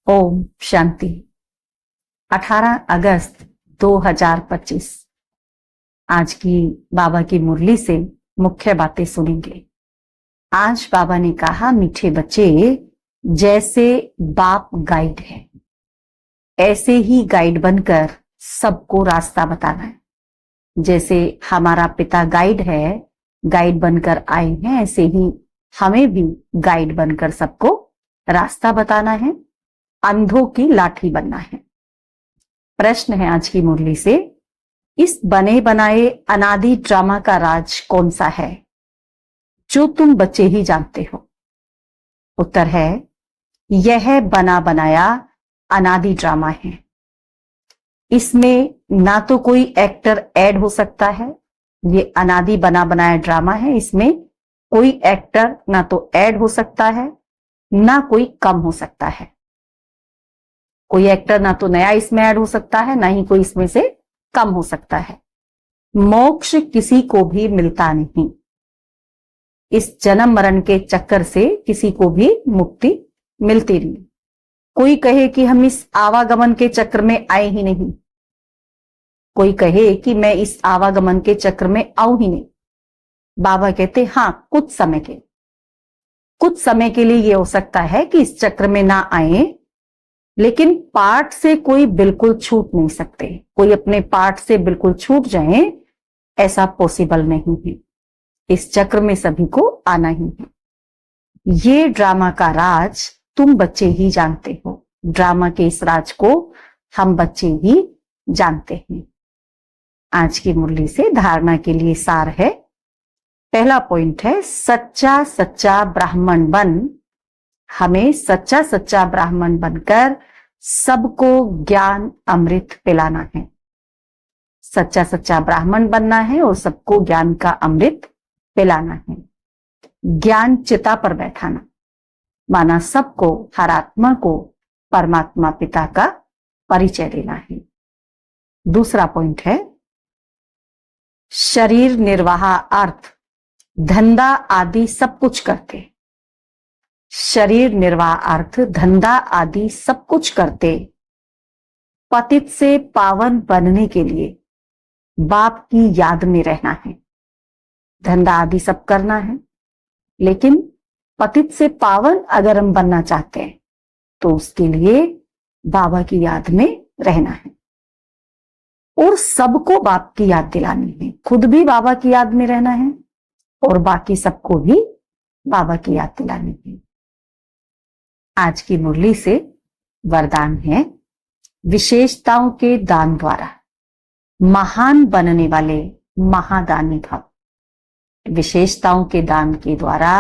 ओम शांति। 18 अगस्त 2025 आज की बाबा की मुरली से मुख्य बातें सुनेंगे। आज बाबा ने कहा, मीठे बच्चे, जैसे बाप गाइड है ऐसे ही गाइड बनकर सबको रास्ता बताना है। जैसे हमारा पिता गाइड है, गाइड बनकर आए हैं, ऐसे ही हमें भी गाइड बनकर सबको रास्ता बताना है, अंधों की लाठी बनना है। प्रश्न है आज की मुरली से, इस बने बनाए अनादि ड्रामा का राज कौन सा है जो तुम बच्चे ही जानते हो? उत्तर है, यह बना बनाया अनादि ड्रामा है। इसमें ना तो कोई एक्टर ऐड हो सकता है। ये अनादि बना बनाया ड्रामा है, इसमें कोई एक्टर ना तो ऐड हो सकता है ना कोई कम हो सकता है। कोई एक्टर ना तो नया इसमें ऐड हो सकता है, ना ही कोई इसमें से कम हो सकता है। मोक्ष किसी को भी मिलता नहीं। इस जन्म मरण के चक्कर से किसी को भी मुक्ति मिलती नहीं। कोई कहे कि हम इस आवागमन के चक्र में आए ही नहीं, कोई कहे कि मैं इस आवागमन के चक्र में आऊं ही नहीं। बाबा कहते, हां, कुछ समय के लिए ये हो सकता है कि इस चक्र में ना आए, लेकिन पार्ट से कोई बिल्कुल छूट नहीं सकते। कोई अपने पार्ट से बिल्कुल छूट जाए, ऐसा पॉसिबल नहीं है। इस चक्र में सभी को आना ही है। ये ड्रामा का राज तुम बच्चे ही जानते हो। ड्रामा के इस राज को हम बच्चे ही जानते हैं। आज की मुरली से धारणा के लिए सार है। पहला पॉइंट है, सच्चा सच्चा ब्राह्मण बन। हमें सच्चा सच्चा ब्राह्मण बनकर सबको ज्ञान अमृत पिलाना है। सच्चा सच्चा ब्राह्मण बनना है और सबको ज्ञान का अमृत पिलाना है। ज्ञान चिता पर बैठाना, माना सबको, हर आत्मा को परमात्मा पिता का परिचय देना है। दूसरा पॉइंट है, शरीर निर्वाह अर्थ धंधा आदि सब कुछ करते। शरीर निर्वाह अर्थ धंधा आदि सब कुछ करते पतित से पावन बनने के लिए बाप की याद में रहना है। धंधा आदि सब करना है, लेकिन पतित से पावन अगर हम बनना चाहते हैं तो उसके लिए बाबा की याद में रहना है और सबको बाप की याद दिलानी है। खुद भी बाबा की याद में रहना है और बाकी सबको भी बाबा की याद दिलानी है। आज की मुरली से वरदान है, विशेषताओं के दान द्वारा महान बनने वाले महादानी भव। विशेषताओं के दान के द्वारा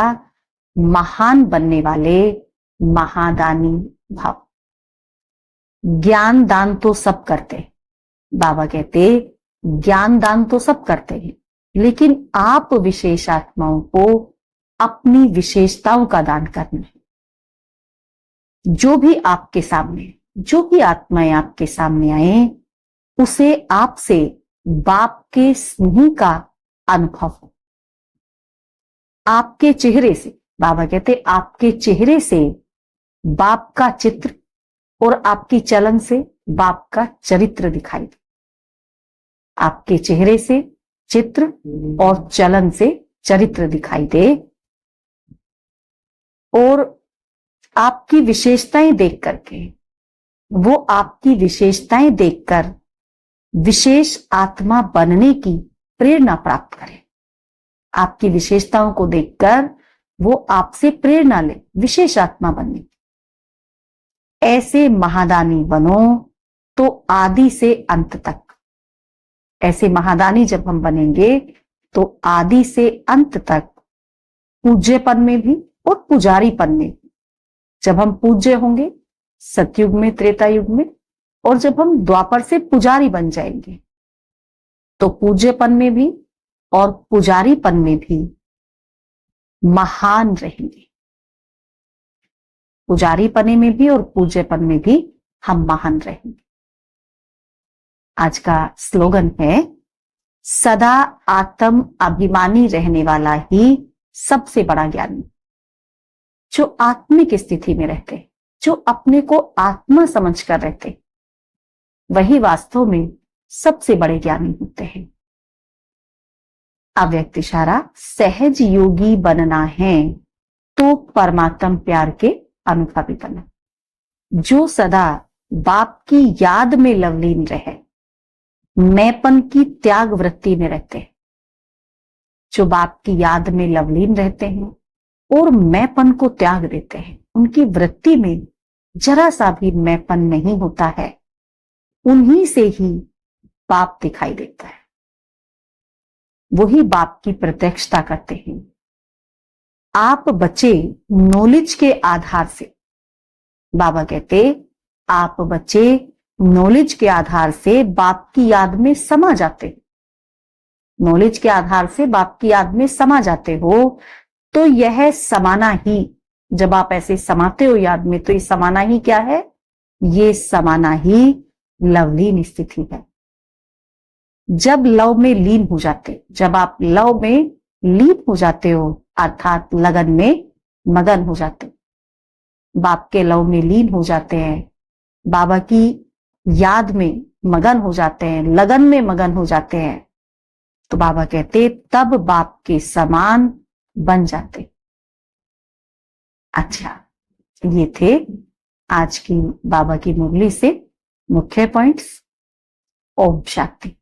महान बनने वाले महादानी भव। ज्ञान दान तो सब करते, बाबा कहते ज्ञान दान तो सब करते हैं, लेकिन आप विशेष आत्माओं को अपनी विशेषताओं का दान करना है। जो भी आपके सामने, जो भी आत्माएं आपके सामने आए, उसे आपसे बाप के स्नेह का अनुभव हो। आपके चेहरे से, बाबा कहते आपके चेहरे से बाप का चित्र और आपकी चलन से बाप का चरित्र दिखाई दे। आपके चेहरे से चित्र और चलन से चरित्र दिखाई दे और आपकी विशेषताएं देख करके, वो आपकी विशेषताएं देखकर विशेष आत्मा बनने की प्रेरणा प्राप्त करे। आपकी विशेषताओं को देखकर वो आपसे प्रेरणा ले विशेष आत्मा बनने की। ऐसे महादानी बनो तो आदि से अंत तक। ऐसे महादानी जब हम बनेंगे तो आदि से अंत तक पूज्यपन में भी और पुजारीपन में भी। जब हम पूज्य होंगे सतयुग में, त्रेता युग में, और जब हम द्वापर से पुजारी बन जाएंगे तो पूज्यपन में भी और पुजारीपन में भी महान रहेंगे। पुजारीपने में भी और पूज्यपन में भी हम महान रहेंगे। आज का स्लोगन है, सदा आत्म अभिमानी रहने वाला ही सबसे बड़ा ज्ञानी। जो आत्मिक स्थिति में रहते, जो अपने को आत्मा समझ कर रहते, वही वास्तव में सबसे बड़े ज्ञानी होते हैं। अव्यक्त इशारा, सहज योगी बनना है तो परमात्म प्यार के अनुभवी बना। जो सदा बाप की याद में लवलीन रहे, मैंपन की त्याग वृत्ति में रहते हैं। जो बाप की याद में लवलीन रहते हैं और मैंपन को त्याग देते हैं, उनकी वृत्ति में जरा सा भी मैंपन नहीं होता है, उन्हीं से ही बाप दिखाई देता है। वही बाप की प्रत्यक्षता करते हैं। आप बचे नॉलेज के आधार से, बाबा कहते आप बचे नॉलेज के आधार से बाप की याद में समा जाते, नॉलेज के आधार से बाप की याद में समा जाते हो, तो यह समाना ही, जब आप ऐसे समाते हो याद में, तो ये समाना ही क्या है? ये समाना ही लवलीन स्थिति है। जब लव में लीन हो जाते, जब आप लव में लीन हो जाते हो, अर्थात लगन में मगन हो जाते, बाप के लव में लीन हो जाते हैं, बाबा की याद में मगन हो जाते हैं, लगन में मगन हो जाते हैं, तो बाबा कहते तब बाप के समान बन जाते। अच्छा, ये थे आज की बाबा की मुरली से मुख्य पॉइंट्स। ओम शांति।